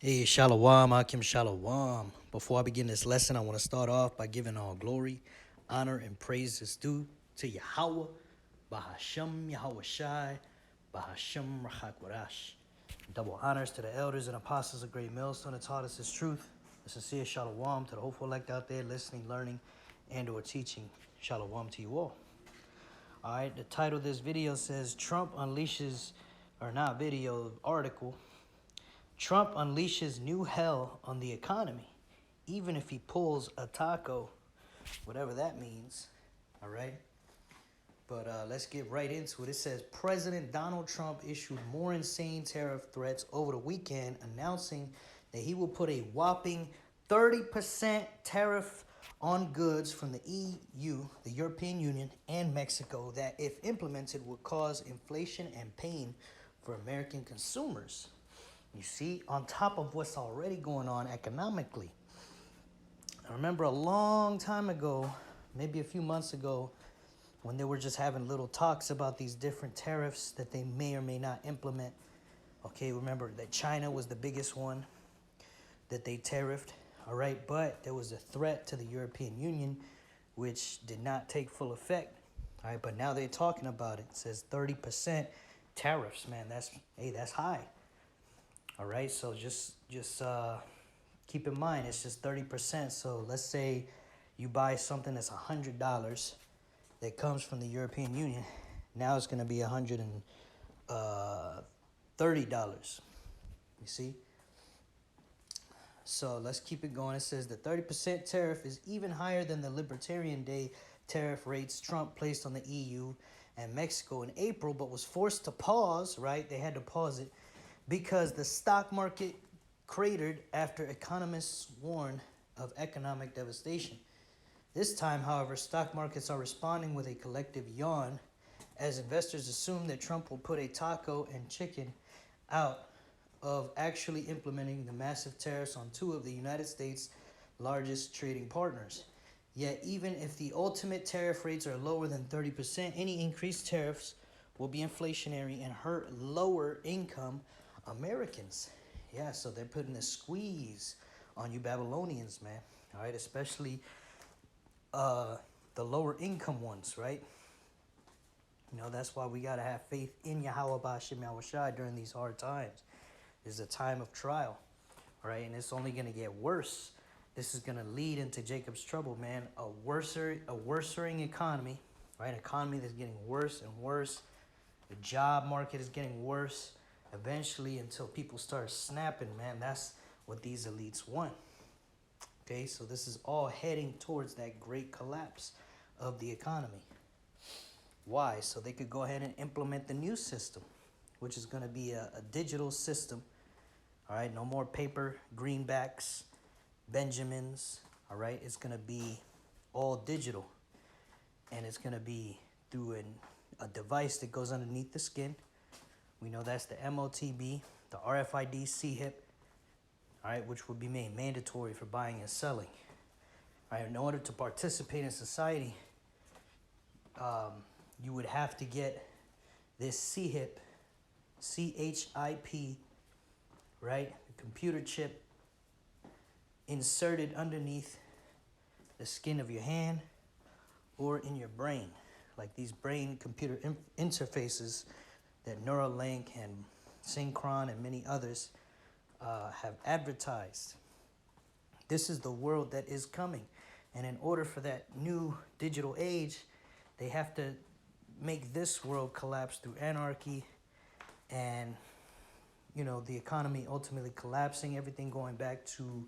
Hey, Shalom, Akim Shalom. Before I begin this lesson, I want to start off by giving all glory, honor, and praise is due to Yahweh, Bahashem Yahweh Shai, Bahashem Rachakwarash. Double honors to the elders and apostles of Great Millstone that taught us His truth. A sincere Shalom to the hopeful elect out there listening, learning, and or teaching. Shalom to you all. All right, the title of this video says Trump unleashes, or not video, article. Trump unleashes new hell on the economy, even if he pulls a taco, whatever that means. All right. But let's get right into it. It says President Donald Trump issued more insane tariff threats over the weekend, announcing that he will put a whopping 30% tariff on goods from the EU, the European Union, and Mexico that, if implemented, would cause inflation and pain for American consumers. You see, on top of what's already going on economically. I remember a long time ago, maybe a few months ago, when they were just having little talks about these different tariffs that they may or may not implement. Okay, remember that China was the biggest one that they tariffed, all right? But there was a threat to the European Union, which did not take full effect, all right? But now they're talking about it. It says 30% tariffs, man. That's high. All right, so just keep in mind it's just 30%. So let's say you buy something that's $100 that comes from the European Union. Now it's going to be $130. You see? So let's keep it going. It says the 30% tariff is even higher than the Libertarian Day tariff rates Trump placed on the EU and Mexico in April, but was forced to pause, right? They had to pause it because the stock market cratered after economists warn of economic devastation. This time, however, stock markets are responding with a collective yawn as investors assume that Trump will put a taco and chicken out of actually implementing the massive tariffs on two of the United States' largest trading partners. Yet, even if the ultimate tariff rates are lower than 30%, any increased tariffs will be inflationary and hurt lower income Americans. Yeah, so they're putting a squeeze on you Babylonians, man. All right, especially the lower income ones, right? You know, that's why we got to have faith in Yahweh Ba'ashem Yahweh Shai during these hard times. This is a time of trial, all right? And it's only going to get worse. This is going to lead into Jacob's trouble, man. A worsening economy, right? Economy that's getting worse and worse. The job market is getting worse. Eventually, until people start snapping, man, that's what these elites want. Okay, so this is all heading towards that great collapse of the economy. Why? So they could go ahead and implement the new system, which is going to be a digital system. All right, no more paper, greenbacks, Benjamins. All right, it's going to be all digital. And it's going to be through a device that goes underneath the skin. We know that's the MOTB, the RFID C-HIP, all right, which will be made mandatory for buying and selling. All right, in order to participate in society, you would have to get this C-HIP, C-H-I-P, right, the computer chip inserted underneath the skin of your hand or in your brain, like these brain-computer interfaces that Neuralink and Synchron and many others have advertised. This is the world that is coming. And in order for that new digital age, they have to make this world collapse through anarchy and, you know, the economy ultimately collapsing, everything going back to,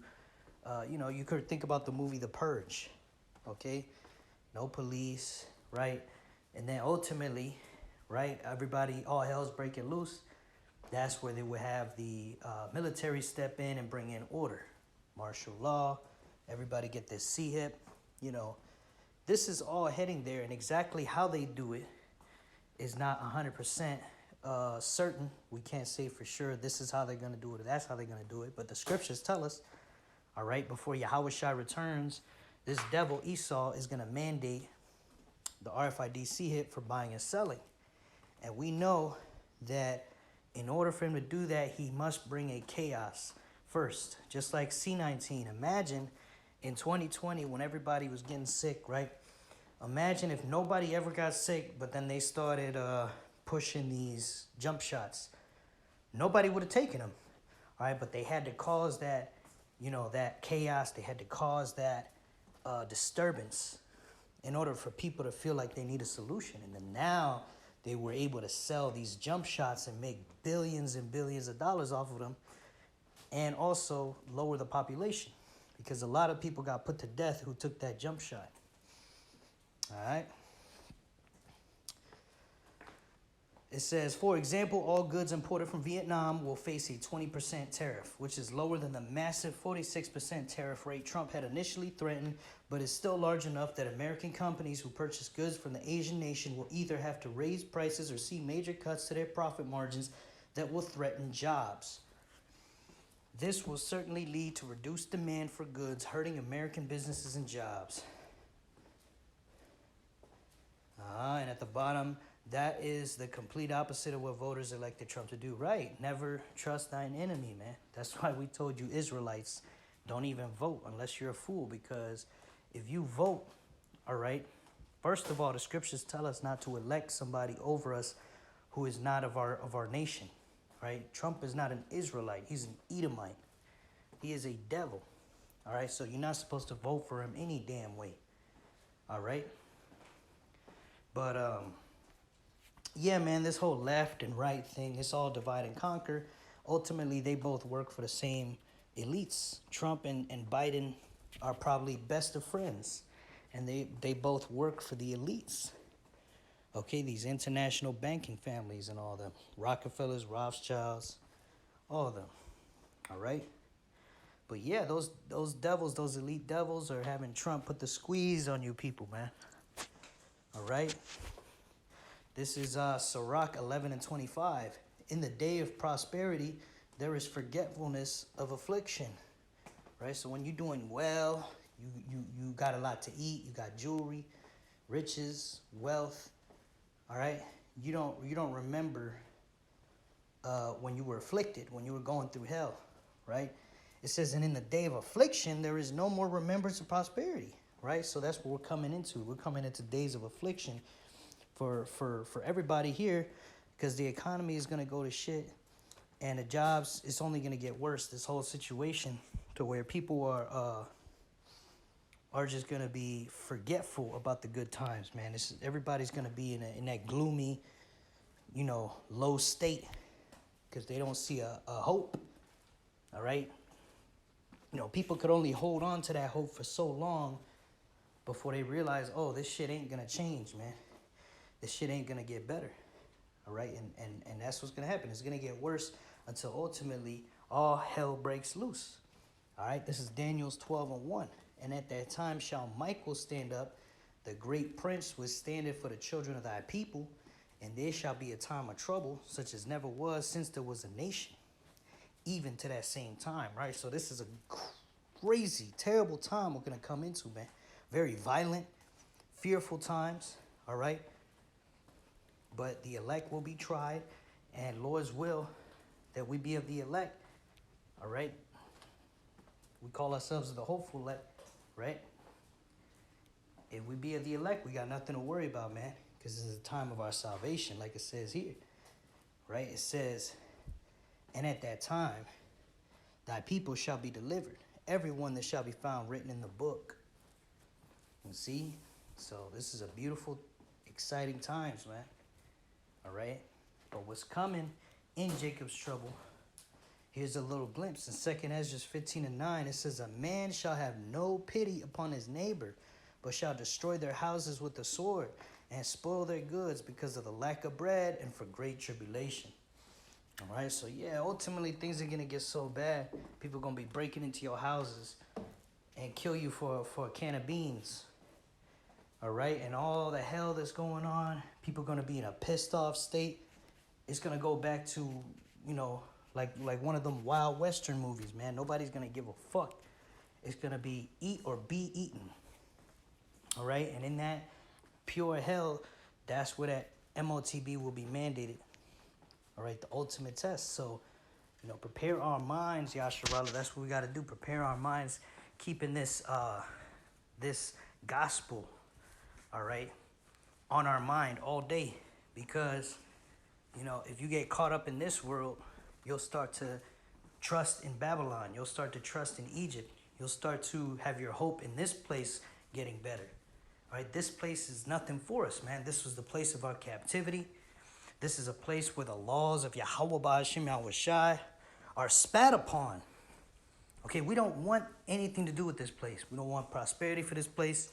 you know, you could think about the movie The Purge, okay? No police, right? And then ultimately, right, everybody, all hell's breaking loose. That's where they would have the military step in and bring in order. Martial law, everybody get this C-HIP. You know, this is all heading there, and exactly how they do it is not 100% certain. We can't say for sure this is how they're going to do it or that's how they're going to do it, but the scriptures tell us, all right, before Yahweh Shai returns, this devil Esau is going to mandate the RFID C-HIP for buying and selling. And we know that in order for him to do that, he must bring a chaos first, just like C-19. Imagine in 2020 when everybody was getting sick, right? Imagine if nobody ever got sick, but then they started pushing these jump shots. Nobody would have taken them, all right? But they had to cause that, that chaos. They had to cause that disturbance in order for people to feel like they need a solution. And then now they were able to sell these jump shots and make billions and billions of dollars off of them, and also lower the population, because a lot of people got put to death who took that jump shot. All right. It says, for example, all goods imported from Vietnam will face a 20% tariff, which is lower than the massive 46% tariff rate Trump had initially threatened, but is still large enough that American companies who purchase goods from the Asian nation will either have to raise prices or see major cuts to their profit margins that will threaten jobs. This will certainly lead to reduced demand for goods, hurting American businesses and jobs. And at the bottom, that is the complete opposite of what voters elected Trump to do. Right. Never trust thine enemy, man. That's why we told you Israelites, don't even vote unless you're a fool. Because if you vote, all right, first of all, the scriptures tell us not to elect somebody over us who is not of our nation. Right? Trump is not an Israelite. He's an Edomite. He is a devil. All right. So you're not supposed to vote for him any damn way. All right. But, yeah, man, this whole left and right thing, it's all divide and conquer. Ultimately, they both work for the same elites. Trump and Biden are probably best of friends, and they both work for the elites. Okay, these international banking families and all them. Rockefellers, Rothschilds, all of them. All right? But, yeah, those devils, those elite devils are having Trump put the squeeze on you people, man. All right? This is Sirach 11 and 25. In the day of prosperity, there is forgetfulness of affliction. Right? So when you're doing well, you got a lot to eat, you got jewelry, riches, wealth. All right? You don't remember when you were afflicted, when you were going through hell. Right? It says, and in the day of affliction, there is no more remembrance of prosperity. Right? So that's what we're coming into. We're coming into days of affliction for everybody here, because the economy is going to go to shit, and the jobs, it's only going to get worse, this whole situation, to where people are just going to be forgetful about the good times, man. Everybody's going to be in that gloomy, low state, because they don't see a hope. All right? People could only hold on to that hope for so long before they realize, oh, this shit ain't going to change, man. This shit ain't going to get better. All right? And that's what's going to happen. It's going to get worse until ultimately all hell breaks loose. All right? This is Daniel's 12 and 1. And at that time shall Michael stand up, the great prince which standeth for the children of thy people, and there shall be a time of trouble, such as never was since there was a nation, even to that same time, right? So this is a crazy, terrible time we're going to come into, man. Very violent, fearful times, all right? But the elect will be tried, and Lord's will that we be of the elect, all right? We call ourselves the hopeful elect, right? If we be of the elect, we got nothing to worry about, man, because this is the time of our salvation, like it says here, right? It says, and at that time, thy people shall be delivered, everyone that shall be found written in the book. You see? So this is a beautiful, exciting times, man. All right? But what's coming in Jacob's trouble, here's a little glimpse. In 2 Ezra 15 and 9, it says, a man shall have no pity upon his neighbor, but shall destroy their houses with the sword and spoil their goods because of the lack of bread and for great tribulation. All right? So, yeah, ultimately things are going to get so bad, people are going to be breaking into your houses and kill you for a can of beans. All right? And all the hell that's going on, people are going to be in a pissed off state. It's going to go back to, like one of them Wild Western movies, man. Nobody's going to give a fuck. It's going to be eat or be eaten. All right? And in that pure hell, that's where that MOTB will be mandated. All right? The ultimate test. So, prepare our minds, Yasharala. That's what we got to do. Prepare our minds, keeping this this gospel, all right, on our mind all day. Because, if you get caught up in this world, you'll start to trust in Babylon. You'll start to trust in Egypt. You'll start to have your hope in this place getting better. All right, this place is nothing for us, man. This was the place of our captivity. This is a place where the laws of Yahweh Ba'ashim Yahweh Shai are spat upon. Okay, we don't want anything to do with this place. We don't want prosperity for this place.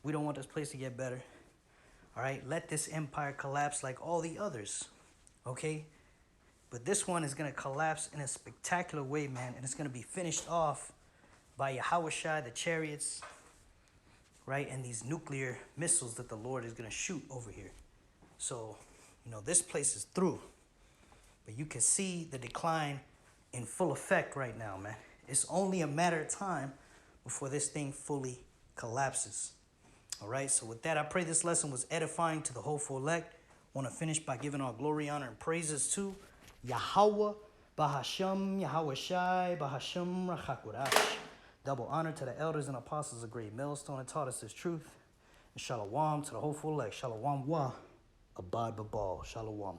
We don't want this place to get better. All right, let this empire collapse like all the others. Okay, but this one is going to collapse in a spectacular way, man. And it's going to be finished off by Yahweh Shai, the chariots, right? And these nuclear missiles that the Lord is going to shoot over here. So, this place is through. But you can see the decline in full effect right now, man. It's only a matter of time before this thing fully collapses. All right, so with that, I pray this lesson was edifying to the hopeful elect. I want to finish by giving all glory, honor, and praises to Yahweh, Bahasham, Yahweh Shai, Bahasham, Rachakurash. Double honor to the elders and apostles of Great Millstone and taught us this truth. And shalom to the hopeful elect. Shalom wa. Abad babal. Shalom.